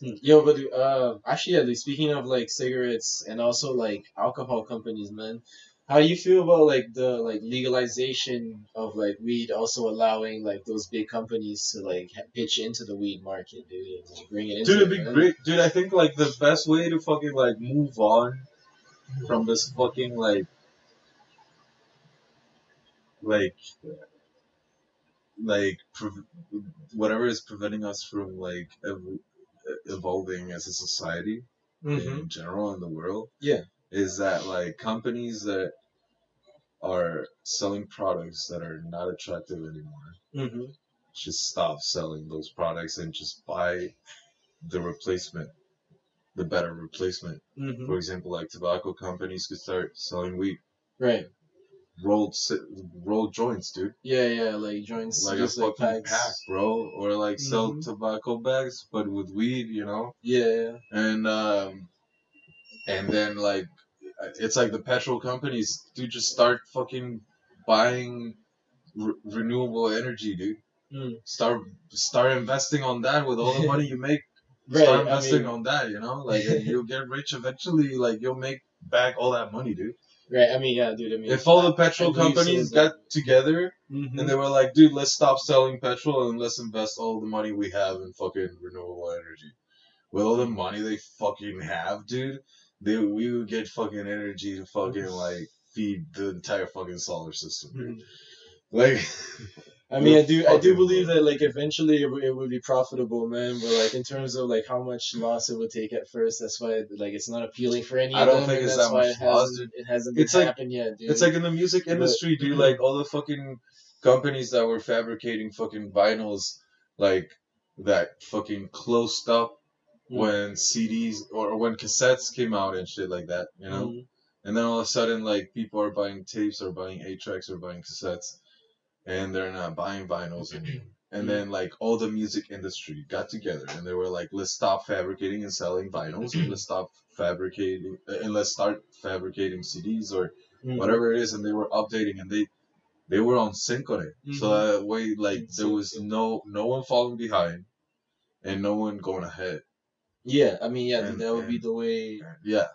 Yo, but actually, yeah, like, speaking of like cigarettes and also like alcohol companies, man, how do you feel about like the like legalization of like weed, also allowing like those big companies to like pitch into the weed market, dude, and, like, bring it Dude, into it'd it, be man? great. Dude, I think like the best way to fucking like move on from this fucking like like pre- whatever is preventing us from like evolving as a society Mm-hmm. in general in the world Yeah. is that like companies that are selling products that are not attractive anymore Mm-hmm. just stop selling those products and just buy the replacement, the better replacement. Mm-hmm. For example, like tobacco companies could start selling weed, Right. rolled rolled joints, dude. Yeah, yeah, like joints, Like a just like fucking pack, packs. bro, or like sell Mm-hmm. tobacco bags but with weed, you know. Yeah, yeah. And then like it's like the petrol companies do just start fucking buying renewable energy, dude. Mm. Start investing on that with all the money you make. Start Right. I investing mean, on that, you know, like, and you'll get rich eventually. Like, you'll make back all that money, dude. right. I mean, yeah, dude. I mean, If all the I petrol believe so companies as well. got together and Mm-hmm. they were like, dude, let's stop selling petrol and let's invest all the money we have in fucking renewable energy. With all the money they fucking have, dude, we would get fucking energy to fucking like feed the entire fucking solar system, dude. Like, I mean, we're I do fucking believe broke. that like eventually it would be profitable, man. But like in terms of like how much loss it would take at first, that's why like it's not appealing for any I of don't them, think and it's that's that why much it loss, hasn't dude. it hasn't been It's like happened yet, it's dude. like in the music But industry, dude. Like all the fucking companies that were fabricating fucking vinyls, like that fucking closed up mm, when CDs or when cassettes came out and shit like that, you know. mm, And then all of a sudden, like people are buying tapes or buying 8 tracks or buying cassettes, and they're not buying vinyls anymore. And mm, then like all the music industry got together and they were like, let's stop fabricating and selling vinyls and let's stop fabricating and let's start fabricating CDs or mm, whatever it is. And they were updating and they were on sync on it. So mm-hmm. that way, like there was no one falling behind and no one going ahead. Yeah, I mean, yeah, dude, And that would be the way. yeah,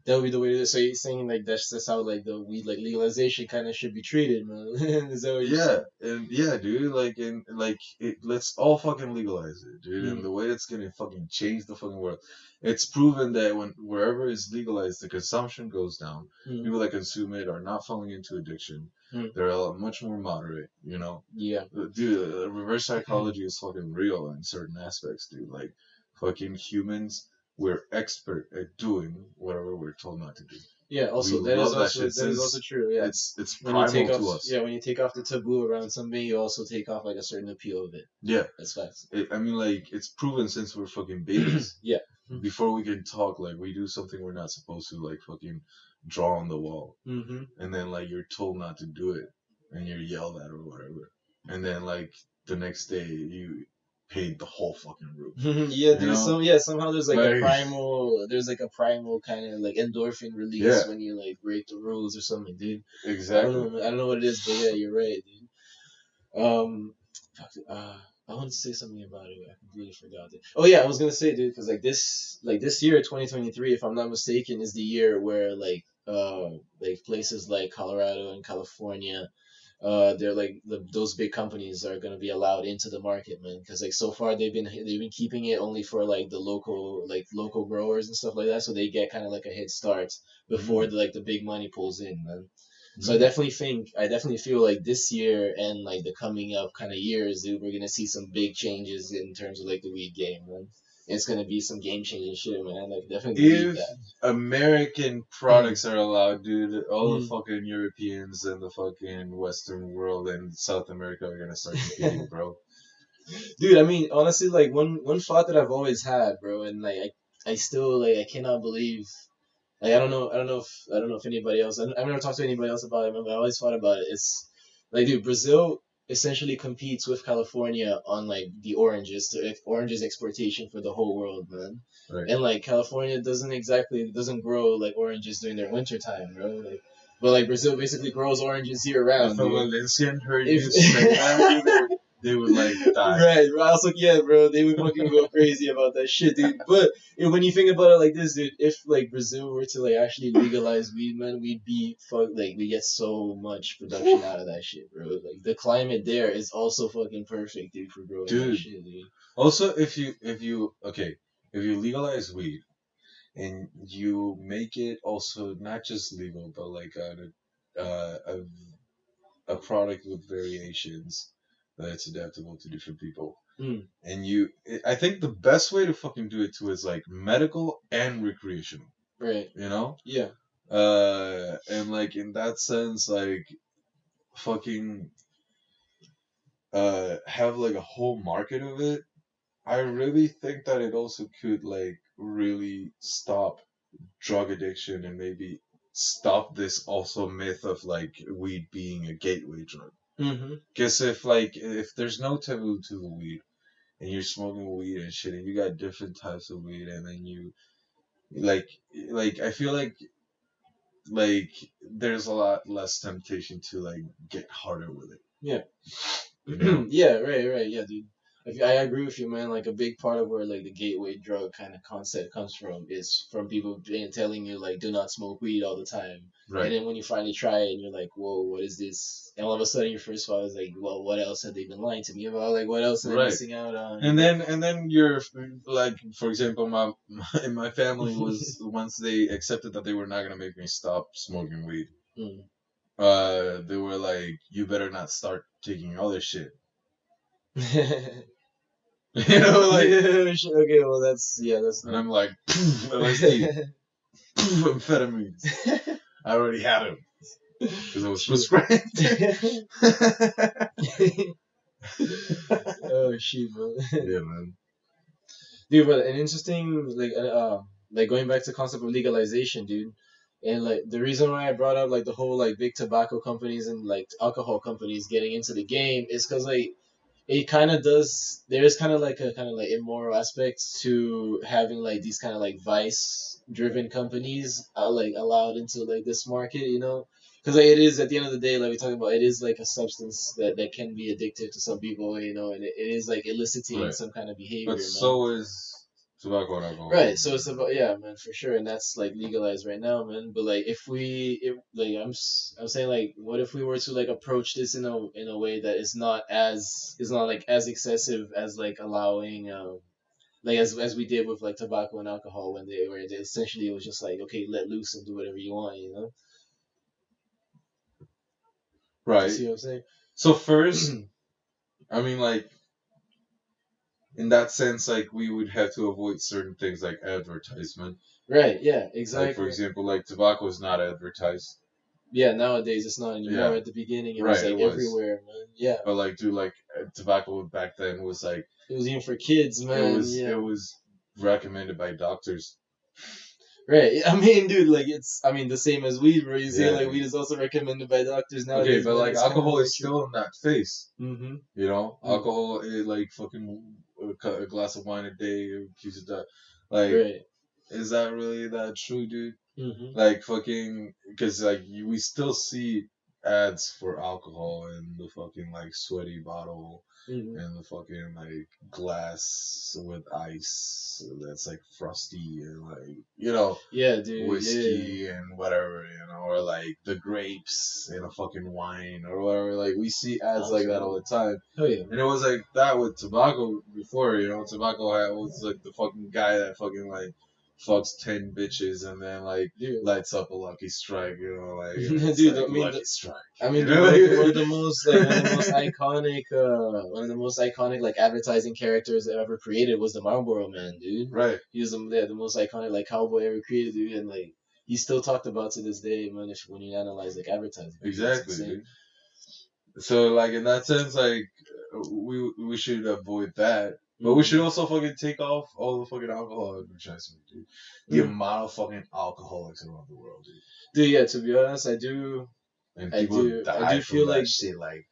That would be the way to do it. So you're saying like that's how like the weed like legalization kind of should be treated, man. Is that what you're yeah, saying? and yeah, dude. Like and like let's all fucking legalize it, dude. And Mm, the way it's gonna fucking change the fucking world. It's proven that when wherever it's legalized, the consumption goes down. mm, People that consume it are not falling into addiction. mm. They're much more moderate, you know. Yeah. Dude, reverse psychology is fucking real in certain aspects, dude. Like fucking humans, we're expert at doing whatever we're told not to do. Yeah, We also love that shit that is also since true. Yeah, it's when you take primal off to us. yeah when you take off the taboo around something, you also take off like a certain appeal of it. Yeah. That's facts. I mean, like, it's proven since we're fucking babies. Yeah. Before we can talk, like, we do something we're not supposed to, like, fucking draw on the wall. Mm-hmm. And then, like, you're told not to do it. And you're yelled at or whatever. And then, like, the next day, you paid the whole fucking roof. Yeah, You there's know? somehow there's like a primal kind of like endorphin release Yeah. when you like break the rules or something, dude. Exactly. I don't know what it is, but yeah, you're right, dude. Fuck, I want to say something about it. I completely forgot it. Oh yeah, I was gonna say, dude, because like this year, 2023, if I'm not mistaken, is the year where like places like Colorado and California, they're like those big companies are gonna be allowed into the market, man. Because like so far they've been keeping it only for like the local growers and stuff like that, so they get kind of like a head start before the big money pulls in, man. So I definitely feel like this year and like the coming up kind of years, dude, we're gonna see some big changes in terms of like the weed game, man. It's gonna be some game changing shit, man. Like definitely believe If that. American products are allowed, dude, all the Mm. fucking Europeans and the fucking Western world and South America are gonna start competing, bro. Dude, I mean, honestly, like one thought that I've always had, bro, and like I still like I cannot believe. Like I don't know if anybody else. I've never talked to anybody else about it, but I always thought about it. It's like, dude, Brazil essentially competes with California on like the oranges to oranges exportation for the whole world, man. Right. And like California doesn't grow like oranges during their winter time, bro. Like, but like Brazil basically grows oranges year round, If a dude. Valencian heard you If say that, they would like die. Right, bro. I was like, yeah, bro, they would fucking go crazy about that shit, dude. But when you think about it like this, dude, if like Brazil were to like actually legalize weed, man, we'd be we get so much production out of that shit, bro. Like the climate there is also fucking perfect, dude, for growing that Dude. shit, dude. Also, if you legalize weed and you make it also not just legal, but like a product with variations that's adaptable to different people. Mm. And I think the best way to fucking do it too is like medical and recreational. Right. You know? Yeah. And like in that sense, like fucking have like a whole market of it. I really think that it also could like really stop drug addiction and maybe stop this also myth of like weed being a gateway drug. Because if there's no taboo to the weed and you're smoking weed and shit and you got different types of weed and then you like I feel like there's a lot less temptation to like get harder with it. Yeah. You know? Yeah, right, yeah, dude. I agree with you, man. Like a big part of where like the gateway drug kind of concept comes from is from people telling you like do not smoke weed all the time, Right. and then when you finally try it, and you're like, whoa, what is this? And all of a sudden, your first thought is like, well, what else have they been lying to me about? Like, what else am I missing out on? And then you're like, for example, my family was once they accepted that they were not gonna make me stop smoking weed. They were like, you better not start taking other shit. You know, like okay, well that's and I'm like, LSD, amphetamines. I already had them because I was prescribed. Oh shit, man. Yeah, man. Dude, but an interesting like going back to the concept of legalization, dude. And like the reason why I brought up like the whole like big tobacco companies and like alcohol companies getting into the game is because like it kind of does. There is kind of like a kind of like immoral aspect to having like these kind of like vice driven companies like allowed into like this market, you know. Because like, it is at the end of the day, like we talking about, it is like a substance that can be addictive to some people, you know, and it is like eliciting some kind of behavior. But man. so is tobacco and alcohol. Right, so it's about man, for sure, and that's like legalized right now, man. But like like I'm saying like, what if we were to like approach this in a way that is not like as excessive as like allowing like as we did with like tobacco and alcohol when they essentially it was just like, okay, let loose and do whatever you want, you know. Right. You see what I'm saying? So first, I mean, like, in that sense, like, we would have to avoid certain things like advertisement. Right, yeah, exactly. Like, for example, like, tobacco is not advertised. Yeah, nowadays it's not anymore. Yeah. At the beginning, it was like everywhere, man. Yeah. But, like, dude, like, tobacco back then was, like... It was even for kids, man. It was recommended by doctors. Right. I mean, dude, like the same as weed, bro. You see, like weed is also recommended by doctors nowadays. Okay, but like alcohol is still in that phase. Mm-hmm. You know, alcohol is like fucking a glass of wine a day, keeps it that. Like, is that really that true, dude? Mm-hmm. Like fucking, because like we still see ads for alcohol in the fucking like sweaty bottle. Mm-hmm. And the fucking like glass with ice that's like frosty and like, you know, dude, whiskey and whatever, you know, or like the grapes in a fucking wine or whatever. Like we see ads like that all the time. Oh yeah. And it was like that with tobacco before, you know. Tobacco was like the fucking guy that fucking like fucks 10 bitches and then like lights up a Lucky Strike, you know, like dude, like I mean, Lucky Strike. I mean, like, one of the most iconic like advertising characters ever created was the Marlboro Man, dude. Right. He was the most iconic like cowboy ever created, dude, and like he's still talked about to this day, man. When you analyze like advertising, exactly, dude. So like in that sense, like we should avoid that. But we should also fucking take off all the fucking alcohol advertisement, dude. The amount of fucking alcoholics around the world, dude. Dude, yeah, to be honest, I do. And people I do feel like shit like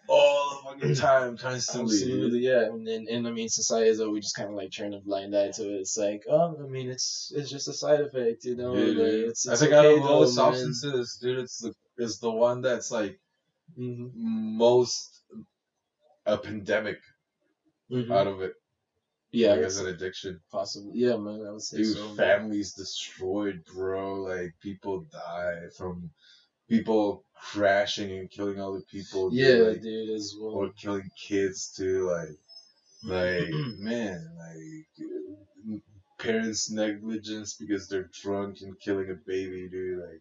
all the fucking time, constantly. Absolutely, yeah. And I mean, society is always just kind of like turn a blind eye to it. It's like, I mean, it's just a side effect, you know. Yeah, like, I think out of all the substances, dude, it's the one that's like most a pandemic Mm-hmm. out of it. Yeah, Like as an addiction. possible. Yeah, man, I would say Dude, so. Man. families destroyed, bro. Like people die from people crashing and killing other people. Yeah, dude, like, dude, as well. or killing kids too. Like man, like parents' negligence because they're drunk and killing a baby, dude. Like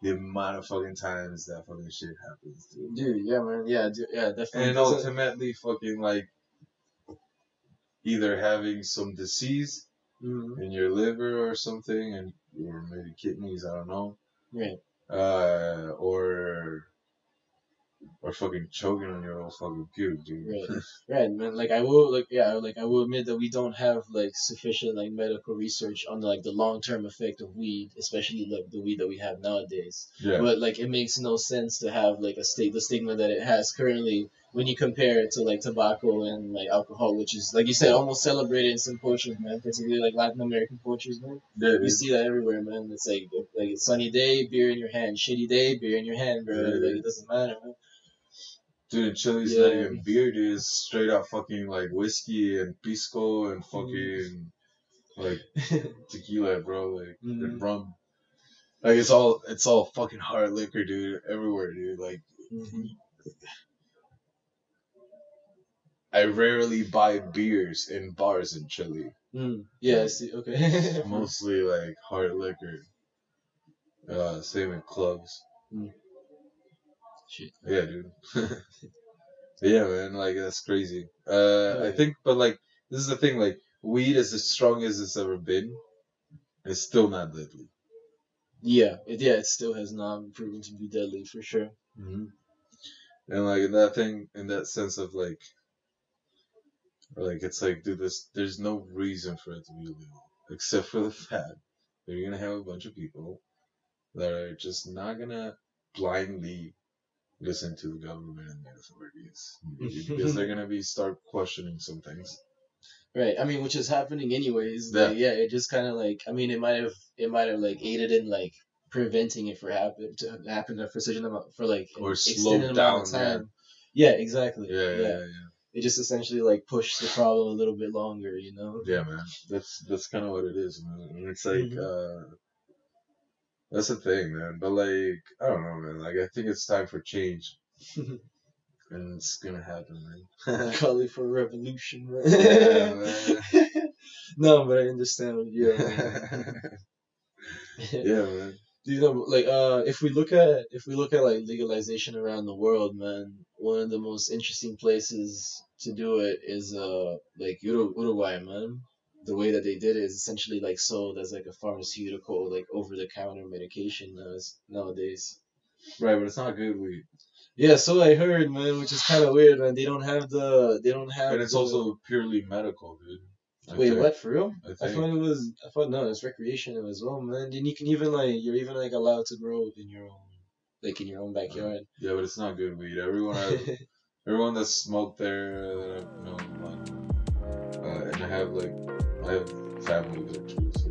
the amount of fucking times that fucking shit happens, dude. Dude, yeah, man, yeah, dude, yeah, definitely. And ultimately, fucking like either having some disease Mm-hmm. in your liver or something, and or maybe kidneys, I don't know. Right. Or fucking choking on your own fucking puke, dude. Right, right, man. Like I will, I will admit that we don't have like sufficient like medical research on like the long term effect of weed, especially like the weed that we have nowadays. Yeah. But like it makes no sense to have like the stigma that it has currently when you compare it to like tobacco and like alcohol, which is like you said almost celebrated in some cultures, man. Particularly like Latin American cultures, man. Yeah, You dude. see that everywhere, man. It's like a sunny day, beer in your hand. Shitty day, beer in your hand, bro. Yeah. Like it doesn't matter, man. Dude, Chile's not even beer, dude. It's straight up fucking like whiskey and pisco and fucking like tequila, bro. Like and rum. Like it's all fucking hard liquor, dude. Everywhere, dude. Like I rarely buy beers in bars in Chile. Yeah, I see. Okay. Mostly like hard liquor. Same in clubs. Shit. Yeah, dude. Yeah, man. Like that's crazy. I think, but like this is the thing. Like weed is as strong as it's ever been. It's still not deadly. Yeah, it still has not proven to be deadly for sure. Mm-hmm. And like in that sense of like it's like, dude, there's no reason for it to be illegal except for the fact that you're gonna have a bunch of people that are just not gonna blindly listen to the government and the authorities because they're gonna start questioning some things. Right. I mean, which is happening anyways. Yeah. Like, yeah, it just kind of like, I mean, it might have like aided in like preventing it for happen for such an amount for like or an slowed extended down amount of time. Yeah, exactly. Yeah. It just essentially like pushed the problem a little bit longer, you know. Yeah, man. That's kind of what it is, man. And it's like that's the thing, man. But like I don't know, man. Like I think it's time for change. And it's gonna happen, man. Call it for revolution, man. Yeah, man. No, but I understand. Yeah, man. Yeah, man. Do you know, like, if we look at like legalization around the world, man, one of the most interesting places to do it is like Uruguay, man. The way that they did it is essentially like sold as like a pharmaceutical, like over the counter medication nowadays. Right, but it's not good weed. Yeah, so I heard, man, which is kind of weird, man. They don't have. And it's also purely medical, dude. Wait, what? For real? I thought no, it's recreational as well, man. And you can even like you're even like allowed to grow in your own backyard. Yeah, but it's not good weed. Everyone that's smoked there that I've known, like, and I have family there too. So